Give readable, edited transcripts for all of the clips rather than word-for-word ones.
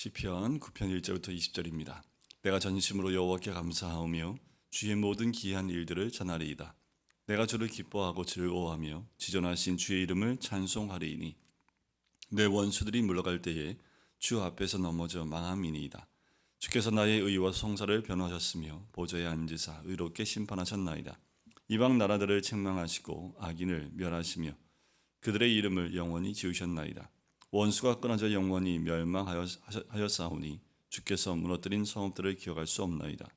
시편 9편 1절부터 20절입니다. 내가 전심으로 여호와께 감사하오며 주의 모든 기이한 일들을 전하리이다. 내가 주를 기뻐하고 즐거워하며 지존하신 주의 이름을 찬송하리이니 내 원수들이 물러갈 때에 주 앞에서 넘어져 망함이니이다. 주께서 나의 의와 송사를 변호하셨으며 보좌에 앉으사 의롭게 심판하셨나이다. 이방 나라들을 책망하시고 악인을 멸하시며 그들의 이름을 영원히 지으셨나이다. 원수가 끊어져 영원히 멸망하였사오니 주께서 무너뜨린 성읍들을 기억할 수 없나이다.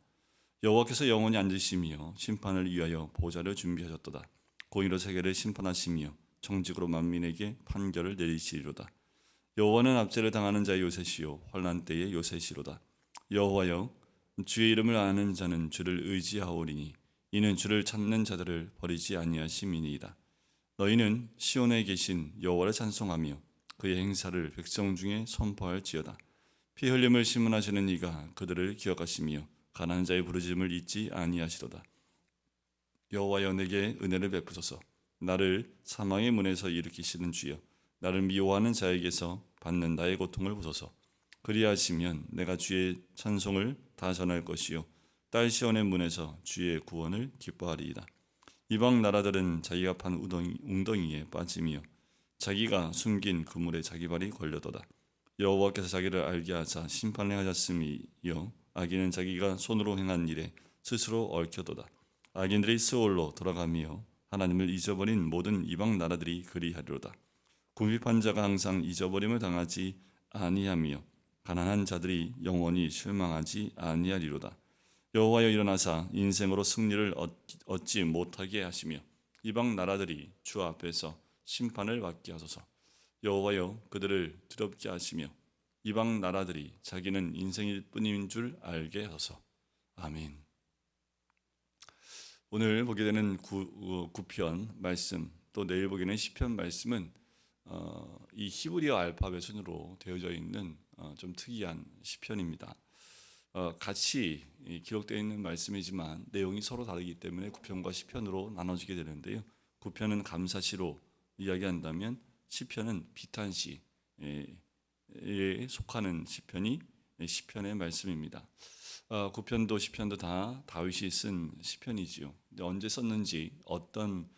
여호와께서 영원히 앉으시며 심판을 위하여 보좌를 준비하셨도다. 공의로 세계를 심판하시며 정직으로 만민에게 판결을 내리시리로다. 여호와는 압제를 당하는 자의 요새시요 환난 때의 요새시로다. 여호와여, 주의 이름을 아는 자는 주를 의지하오리니 이는 주를 찾는 자들을 버리지 아니하심이니이다. 너희는 시온에 계신 여호와를 찬송하며 그의 행사를 백성 중에 선포할지어다. 피 흘림을 심문하시는 이가 그들을 기억하시며 가난한 자의 부르짖음을 잊지 아니하시도다. 여호와여, 내게 은혜를 베푸소서. 나를 사망의 문에서 일으키시는 주여, 나를 미워하는 자에게서 받는 나의 고통을 보소서. 그리하시면 내가 주의 찬송을 다 전할 것이요 딸 시온의 문에서 주의 구원을 기뻐하리이다. 이방 나라들은 자기가 판 웅덩이에 빠지며 자기가 숨긴 그물에 자기 발이 걸려도다. 여호와께서 자기를 알게 하사 심판을 하셨음이요 악인은 자기가 손으로 행한 일에 스스로 얽혀도다. 악인들이 스올로 돌아가며 하나님을 잊어버린 모든 이방 나라들이 그리하리로다. 궁핍한 자가 항상 잊어버림을 당하지 아니하며 가난한 자들이 영원히 실망하지 아니하리로다. 여호와여, 일어나사 인생으로 승리를 얻지 못하게 하시며 이방 나라들이 주 앞에서 심판을 받게 하소서. 여호와여, 그들을 두렵게 하시며 이방 나라들이 자기는 인생일 뿐인 줄 알게 하소서. 아멘. 오늘 보게 되는 9편 말씀, 또 내일 보게 되는 10편 말씀은 이 히브리어 알파벳 순으로 되어져 있는 좀 특이한 시편입니다. 같이 기록되어 있는 말씀이지만 내용이 서로 다르기 때문에 9편과 10편으로 나눠지게 되는데요. 9편은 감사시로 이야기한다면 10편은 비탄시에 속하는 시편이 10편의 말씀입니다. 9편도 10편도 다 다윗이 쓴 시편이지요. 언제 썼는지, 어떤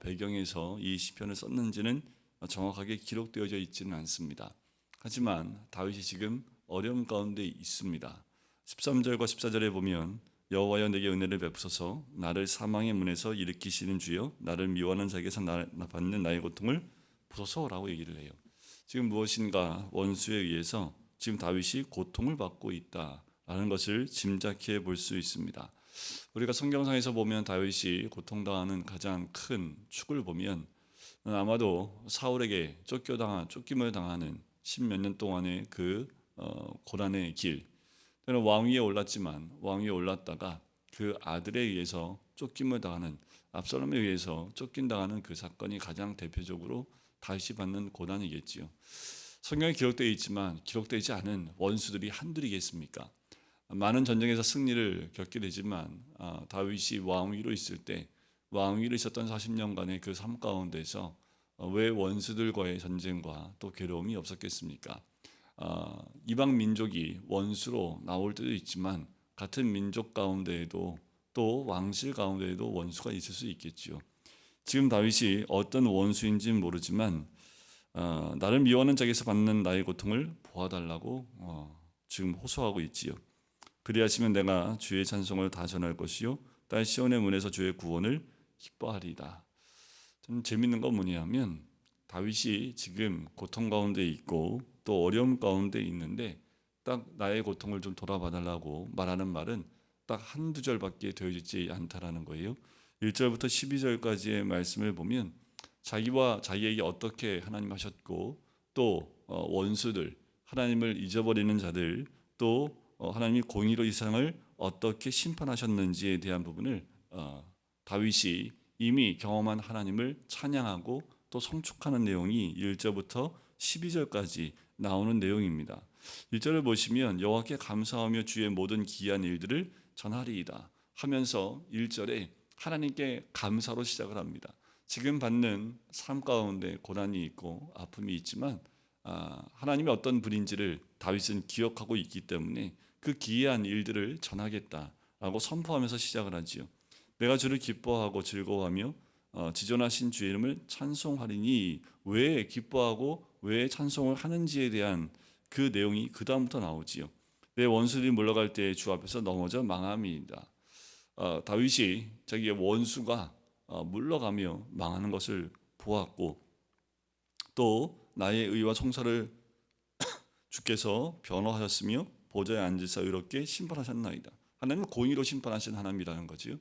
배경에서 이 시편을 썼는지는 정확하게 기록되어져 있지는 않습니다. 하지만 다윗이 지금 어려움 가운데 있습니다. 13절과 14절에 보면 여호와여, 내게 은혜를 베푸소서. 나를 사망의 문에서 일으키시는 주여, 나를 미워하는 자에게서 받는 나의 고통을 보소서라고 얘기를 해요. 지금 무엇인가 원수에 의해서 지금 다윗이 고통을 받고 있다라는 것을 짐작해 볼 수 있습니다. 우리가 성경상에서 보면 다윗이 고통당하는 가장 큰 축을 보면 아마도 사울에게 쫓김을 당하는 십몇 년 동안의 그 고난의 길, 때는 왕위에 올랐지만 왕위에 올랐다가 그 아들에 의해서 쫓김을 당하는, 압살롬에 의해서 쫓긴당하는 그 사건이 가장 대표적으로 다윗이 받는 고난이겠지요. 성경에 기록되어 있지만 기록되지 않은 원수들이 한둘이겠습니까? 많은 전쟁에서 승리를 겪게 되지만 다윗이 왕위로 있을 때, 왕위로 있었던 40년간의 그 삶 가운데서 왜 원수들과의 전쟁과 또 괴로움이 없었겠습니까? 이방 민족이 원수로 나올 때도 있지만 같은 민족 가운데에도 또 왕실 가운데에도 원수가 있을 수 있겠지요. 지금 다윗이 어떤 원수인지는 모르지만 나를 미워하는 자에게서 받는 나의 고통을 보아달라고 지금 호소하고 있지요. 그리하시면 내가 주의 찬송을 다 전할 것이요 딸 시온의 문에서 주의 구원을 기뻐하리이다. 좀 재밌는 건 뭐냐면 다윗이 지금 고통 가운데 있고 또 어려움 가운데 있는데 딱 나의 고통을 좀 돌아봐달라고 말하는 말은 딱 한두 절밖에 되어지지 않다라는 거예요. 1절부터 12절까지의 말씀을 보면 자기와 자기에게 어떻게 하나님 하셨고 또 원수들, 하나님을 잊어버리는 자들, 또 하나님이 공의로 이 세상을 어떻게 심판하셨는지에 대한 부분을 다윗이 이미 경험한 하나님을 찬양하고 또 성축하는 내용이 1절부터 12절까지 나오는 내용입니다. 1절을 보시면 여호와께 감사하며 주의 모든 기이한 일들을 전하리이다 하면서 1절에 하나님께 감사로 시작을 합니다. 지금 받는 삶 가운데 고난이 있고 아픔이 있지만 하나님이 어떤 분인지를 다윗은 기억하고 있기 때문에 그 기이한 일들을 전하겠다라고 선포하면서 시작을 하지요. 내가 주를 기뻐하고 즐거워하며 지존하신 주의 이름을 찬송하리니, 왜 기뻐하고 왜 찬송을 하는지에 대한 그 내용이 그 다음부터 나오지요. 내 원수들이 물러갈 때 주 앞에서 넘어져 망함이다. 다윗이 자기의 원수가 물러가며 망하는 것을 보았고, 또 나의 의와 송사를 주께서 변호하셨으며 보좌에 앉으사 의롭게 심판하셨나이다. 하나님은 공의로 심판하신 하나님이라는 거지요.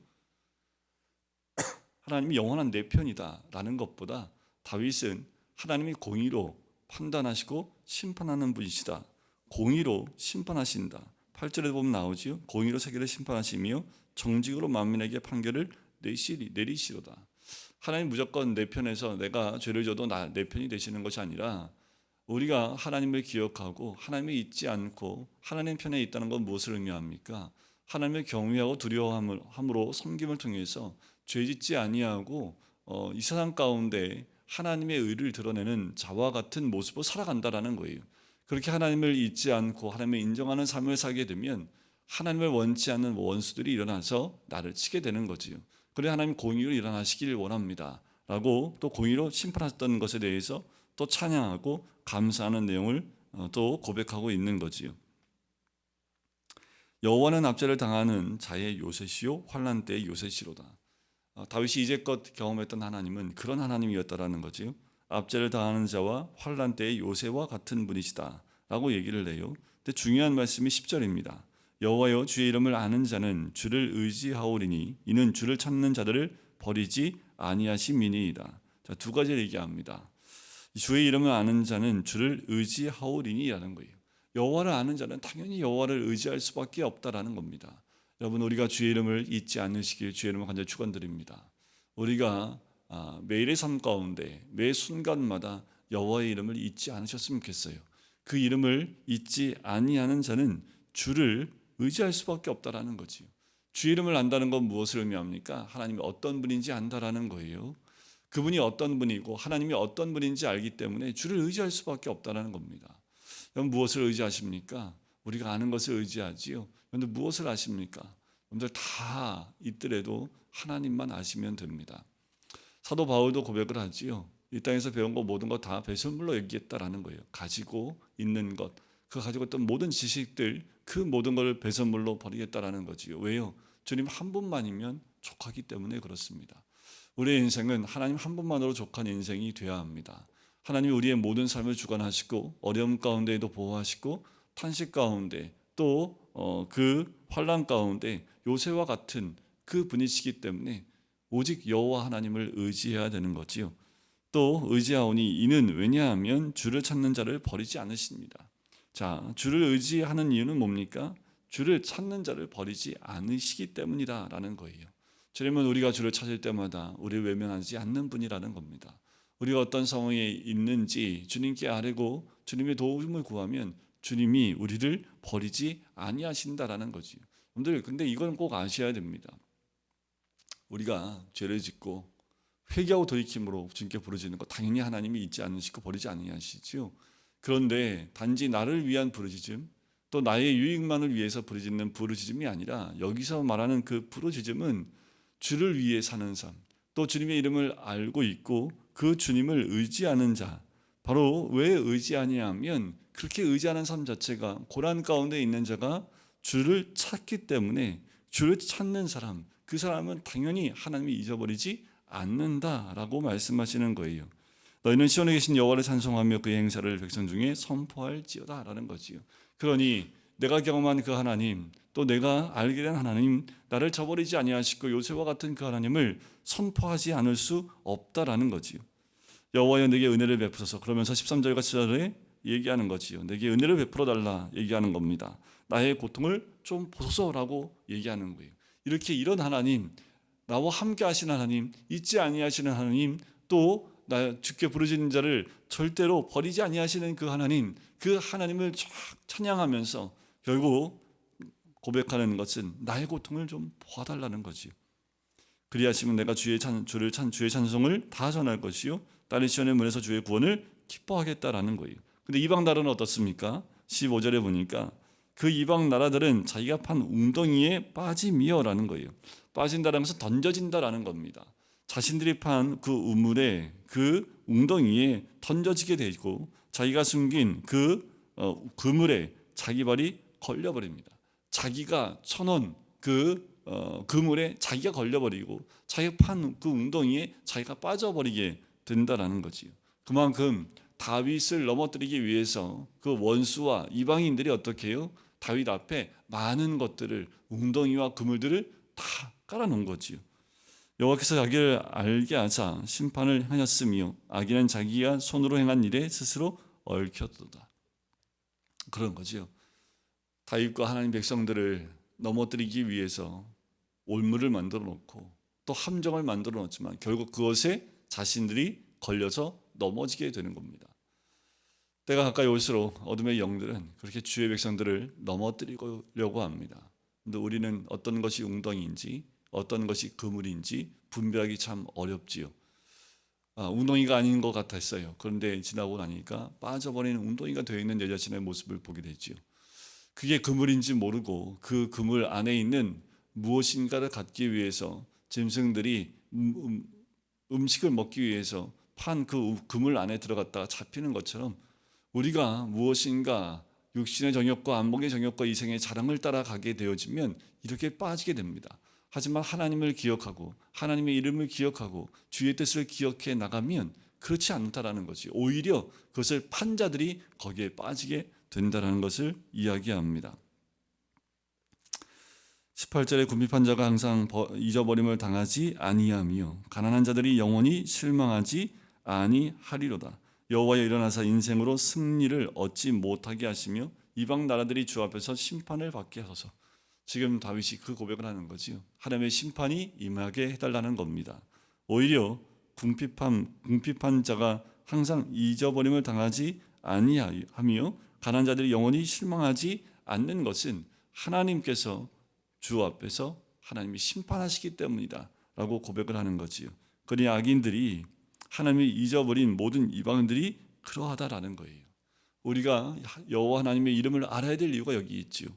하나님이 영원한 내 편이다라는 것보다 다윗은 하나님이 공의로 판단하시고 심판하는 분이시다. 공의로 심판하신다. 8절에 보면 나오지요. 공의로 세계를 심판하시며 정직으로 만민에게 판결을 내리시로다. 하나님 무조건 내 편에서 내가 죄를 져도 내 편이 되시는 것이 아니라, 우리가 하나님을 기억하고 하나님을 잊지 않고 하나님 편에 있다는 건 무엇을 의미합니까? 하나님을 경외하고 두려워함으로 섬김을 통해서 죄짓지 아니하고 이 세상 가운데 하나님의 의를 드러내는 자와 같은 모습으로 살아간다라는 거예요. 그렇게 하나님을 잊지 않고 하나님을 인정하는 삶을 살게 되면 하나님을 원치 않는 원수들이 일어나서 나를 치게 되는 거지요. 그래 하나님 공의로 일어나시길 원합니다 라고 또 공의로 심판하셨던 것에 대해서 또 찬양하고 감사하는 내용을 또 고백하고 있는 거지요. 여호와는 압제를 당하는 자의 요새시요 환난 때의 요새시로다. 다윗이 이제껏 경험했던 하나님은 그런 하나님이었다라는 거지요. 압제를 당하는 자와 환난 때의 요새와 같은 분이시다 라고 얘기를 해요. 근데 중요한 말씀이 10절입니다. 여호와여, 주의 이름을 아는 자는 주를 의지하오리니 이는 주를 찾는 자들을 버리지 아니하심이니이다. 자, 두 가지를 얘기합니다. 주의 이름을 아는 자는 주를 의지하오리니라는 거예요. 여호와를 아는 자는 당연히 여호와를 의지할 수밖에 없다라는 겁니다. 여러분, 우리가 주의 이름을 잊지 않으시길 주의 이름을 간절히 축원드립니다. 우리가 매일의 삶 가운데 매 순간마다 여호와의 이름을 잊지 않으셨으면 좋겠어요. 그 이름을 잊지 아니하는 자는 주를 의지할 수밖에 없다라는 거지요. 주의 이름을 안다는 건 무엇을 의미합니까? 하나님이 어떤 분인지 안다라는 거예요. 그분이 어떤 분이고 하나님이 어떤 분인지 알기 때문에 주를 의지할 수밖에 없다는 겁니다. 여러분, 무엇을 의지하십니까? 우리가 아는 것을 의지하지요. 여러분들 무엇을 아십니까? 여러분들 다 있더라도 하나님만 아시면 됩니다. 사도 바울도 고백을 하지요. 이 땅에서 배운 거 모든 거 다 배설물로 여기겠다라는 거예요. 가지고 있는 것, 그 가지고 있던 모든 지식들, 그 모든 걸 배설물로 버리겠다라는 거지요. 왜요? 주님 한 분만이면 족하기 때문에 그렇습니다. 우리의 인생은 하나님 한 분만으로 족한 인생이 되어야 합니다. 하나님이 우리의 모든 삶을 주관하시고 어려움 가운데에도 보호하시고 탄식 가운데 또 그 환난 가운데 요새와 같은 그 분이시기 때문에 오직 여호와 하나님을 의지해야 되는 거지요. 또 의지하오니 이는 왜냐하면 주를 찾는 자를 버리지 않으십니다. 자, 주를 의지하는 이유는 뭡니까? 주를 찾는 자를 버리지 않으시기 때문이다라는 거예요. 주님은 우리가 주를 찾을 때마다 우리를 외면하지 않는 분이라는 겁니다. 우리가 어떤 상황에 있는지 주님께 아뢰고 주님의 도움을 구하면 주님이 우리를 버리지 아니하신다라는 거지요. 여러분들, 근데 이건 꼭 아셔야 됩니다. 우리가 죄를 짓고 회개하고 돌이킴으로 주님께 부르짖는 것, 당연히 하나님이 잊지 않으시고 버리지 아니하시지요. 그런데 단지 나를 위한 부르짖음, 또 나의 유익만을 위해서 부르짖는 부르짖음이 아니라, 여기서 말하는 그 부르짖음은 주를 위해 사는 삶, 또 주님의 이름을 알고 있고 그 주님을 의지하는 자, 바로 왜 의지하냐면 그렇게 의지하는 삶 자체가, 고난 가운데 있는 자가 주를 찾기 때문에 주를 찾는 사람, 그 사람은 당연히 하나님이 잊어버리지 않는다라고 말씀하시는 거예요. 너희는 시온에 계신 여호와를 찬송하며 그의 행사를 백성 중에 선포할지어다라는 거지요. 그러니 내가 경험한 그 하나님, 또 내가 알게 된 하나님, 나를 저버리지 아니하시고 요새와 같은 그 하나님을 선포하지 않을 수 없다라는 거지요. 여호와여, 내게 은혜를 베푸소서. 그러면서 13절과 14절에 얘기하는 거지요. 내게 은혜를 베풀어 달라 얘기하는 겁니다. 나의 고통을 좀 보소서라고 얘기하는 거예요. 이렇게 이런 하나님, 나와 함께 하시는 하나님, 잊지 아니하시는 하나님, 또 나 주께 부르짖는 자를 절대로 버리지 아니하시는 그 하나님, 그 하나님을 쫙 찬양하면서 결국 고백하는 것은 나의 고통을 좀 보아달라는 거지요. 그리하시면 내가 주의 찬송을 다 전할 것이요, 딸이 시온의 문에서 주의 구원을 기뻐하겠다라는 거예요. 근데 이방 나라는 어떻습니까? 15절에 보니까 그 이방 나라들은 자기가 판 웅덩이에 빠짐이여라는 거예요. 빠진다는 것은 던져진다라는 겁니다. 자신들이 판 그 우물에, 그 웅덩이에 던져지게 되고 자기가 숨긴 그 그물에 자기 발이 걸려버립니다. 자기가 쳐놓은 그 그물에 자기가 걸려버리고 자기가 판 그 웅덩이에 자기가 빠져버리게 된다라는 거지요. 그만큼 다윗을 넘어뜨리기 위해서 그 원수와 이방인들이 어떻게 해요? 다윗 앞에 많은 것들을, 웅덩이와 그물들을 다 깔아놓은 거지요. 여호와께서 자기를 알게 하사 심판을 하셨으며 악인은 자기가 손으로 행한 일에 스스로 얽혔도다. 그런 거지요. 다윗과 하나님 백성들을 넘어뜨리기 위해서 올무를 만들어 놓고 또 함정을 만들어 놓지만 결국 그것에 자신들이 걸려서 넘어지게 되는 겁니다. 때가 가까이 올수록 어둠의 영들은 그렇게 주의 백성들을 넘어뜨리려고 합니다. 근데 우리는 어떤 것이 웅덩이인지 어떤 것이 그물인지 분별하기 참 어렵지요. 웅덩이가 아닌 것 같았어요. 그런데 지나고 나니까 빠져버리는 웅덩이가 되어 있는 내 자신의 모습을 보게 되지요. 그게 그물인지 모르고 그 그물 안에 있는 무엇인가를 갖기 위해서 짐승들이 음식을 먹기 위해서 판 그 그물 안에 들어갔다가 잡히는 것처럼 우리가 무엇인가 육신의 정욕과 안목의 정욕과 이생의 자랑을 따라가게 되어지면 이렇게 빠지게 됩니다. 하지만 하나님을 기억하고 하나님의 이름을 기억하고 주의 뜻을 기억해 나가면 그렇지 않다라는 거지. 오히려 그것을 판 자들이 거기에 빠지게 된다라는 것을 이야기합니다. 18절에 궁핍한 자가 항상 잊어버림을 당하지 아니하며 가난한 자들이 영원히 실망하지 아니하리로다. 여호와여 일어나사 인생으로 승리를 얻지 못하게 하시며 이방 나라들이 주 앞에서 심판을 받게 하소서. 지금 다윗이 그 고백을 하는 거지요. 하나님의 심판이 임하게 해달라는 겁니다. 오히려 궁핍한 자가 항상 잊어버림을 당하지 아니하며 가난한 자들이 영원히 실망하지 않는 것은 하나님께서 주 앞에서 하나님이 심판하시기 때문이다 라고 고백을 하는 거지요. 그러니 악인들이 하나님이 잊어버린 모든 이방인들이 그러하다라는 거예요. 우리가 여호와 하나님의 이름을 알아야 될 이유가 여기 있지요.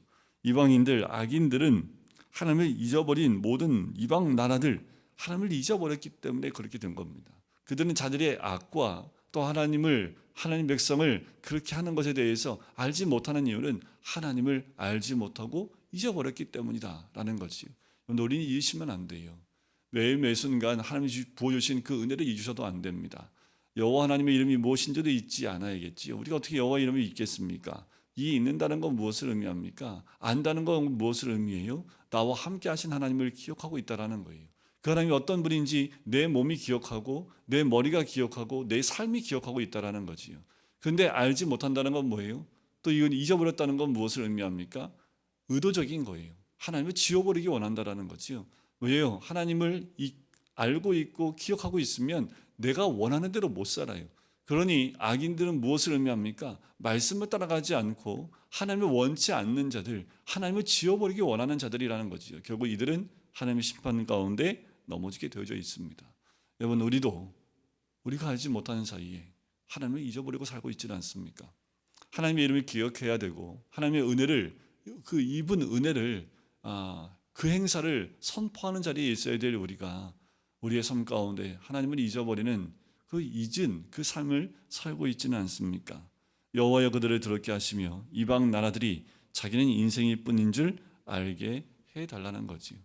이방인들, 악인들은 하나님을 잊어버린 모든 이방 나라들, 하나님을 잊어버렸기 때문에 그렇게 된 겁니다. 그들은 자들의 악과 또 하나님 백성을 그렇게 하는 것에 대해서 알지 못하는 이유는 하나님을 알지 못하고 잊어버렸기 때문이다라는 거지요. 우리는 잊으시면 안 돼요. 매 순간 하나님이 부어주신 그 은혜를 잊으셔도 안 됩니다. 여호와 하나님의 이름이 무엇인지도 잊지 않아야겠지요. 우리가 어떻게 여호와 이름을 잊겠습니까? 이 잊는다는 건 무엇을 의미합니까? 안다는 건 무엇을 의미해요? 나와 함께 하신 하나님을 기억하고 있다라는 거예요. 그 하나님이 어떤 분인지 내 몸이 기억하고 내 머리가 기억하고 내 삶이 기억하고 있다라는 거지요. 그런데 알지 못한다는 건 뭐예요? 또 이건 잊어버렸다는 건 무엇을 의미합니까? 의도적인 거예요. 하나님을 지워버리기 원한다라는 거지요. 왜요? 하나님을 알고 있고 기억하고 있으면 내가 원하는 대로 못 살아요. 그러니 악인들은 무엇을 의미합니까? 말씀을 따라가지 않고 하나님을 원치 않는 자들, 하나님을 지워버리기 원하는 자들이라는 거지요. 결국 이들은 하나님의 심판 가운데 넘어지게 되어져 있습니다. 여러분, 우리가 알지 못하는 사이에 하나님을 잊어버리고 살고 있지는 않습니까? 하나님의 이름을 기억해야 되고 하나님의 은혜를, 그 입은 은혜를, 그 행사를 선포하는 자리에 있어야 될 우리가 우리의 삶 가운데 하나님을 잊어버리는 그 잊은 그 삶을 살고 있지는 않습니까? 여호와여 그들을 더럽게 하시며 이방 나라들이 자기는 인생일 뿐인 줄 알게 해달라는 거지요.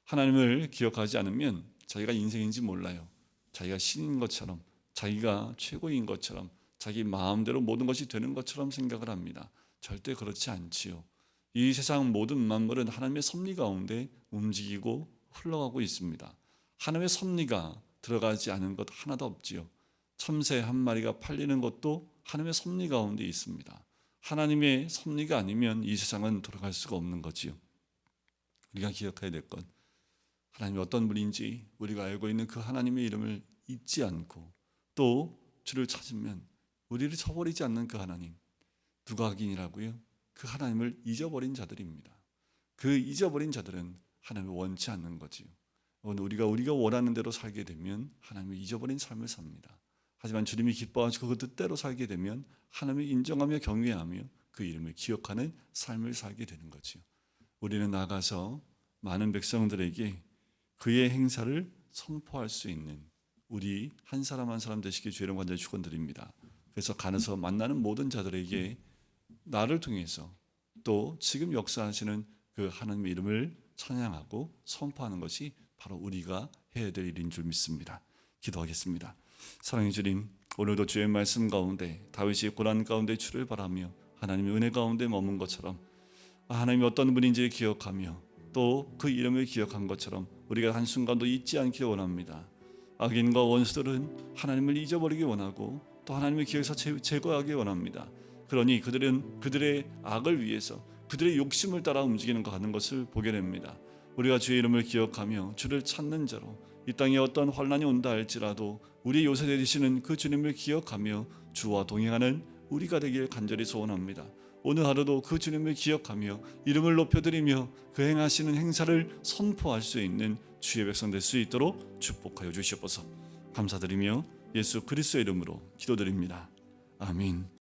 하나님을 기억하지 않으면 자기가 인생인지 몰라요. 자기가 신인 것처럼, 자기가 최고인 것처럼, 자기 마음대로 모든 것이 되는 것처럼 생각을 합니다. 절대 그렇지 않지요. 이 세상 모든 만물은 하나님의 섭리 가운데 움직이고 흘러가고 있습니다. 하나님의 섭리가 들어가지 않은 것 하나도 없지요. 참새 한 마리가 팔리는 것도 하나님의 섭리 가운데 있습니다. 하나님의 섭리가 아니면 이 세상은 돌아갈 수가 없는 거지요. 우리가 기억해야 될 것, 하나님이 어떤 분인지 우리가 알고 있는 그 하나님의 이름을 잊지 않고 또 주를 찾으면 우리를 쳐버리지 않는 그 하나님, 누가 악인이라고요? 그 하나님을 잊어버린 자들입니다. 그 잊어버린 자들은 하나님을 원치 않는 거지요. 우리가 원하는 대로 살게 되면 하나님을 잊어버린 삶을 삽니다. 하지만 주님이 기뻐하시고 그 뜻대로 살게 되면 하나님을 인정하며 경외하며 그 이름을 기억하는 삶을 살게 되는 거지요. 우리는 나가서 많은 백성들에게 그의 행사를 선포할 수 있는 우리 한 사람 한 사람 되시길 주의 이름 간절히 축원드립니다. 그래서 가서 만나는 모든 자들에게 나를 통해서 또 지금 역사하시는 그 하나님의 이름을 찬양하고 선포하는 것이 바로 우리가 해야 될 일인 줄 믿습니다. 기도하겠습니다. 사랑의 주님, 오늘도 주의 말씀 가운데 다윗이 고난 가운데 주를 바라며 하나님의 은혜 가운데 머문 것처럼 하나님이 어떤 분인지를 기억하며 또 그 이름을 기억한 것처럼 우리가 한순간도 잊지 않기를 원합니다. 악인과 원수들은 하나님을 잊어버리기 원하고 또 하나님의 기억에서 제거하기 원합니다. 그러니 그들은 그들의 악을 위해서 그들의 욕심을 따라 움직이는 것 같은 것을 보게 됩니다. 우리가 주의 이름을 기억하며 주를 찾는 자로 이 땅에 어떤 환난이 온다 할지라도 우리 요새 되시는 그 주님을 기억하며 주와 동행하는 우리가 되길 간절히 소원합니다. 오늘 하루도 그 주님을 기억하며 이름을 높여드리며 그 행하시는 행사를 선포할 수 있는 주의 백성 될 수 있도록 축복하여 주시옵소서. 감사드리며 예수 그리스도의 이름으로 기도드립니다. 아멘.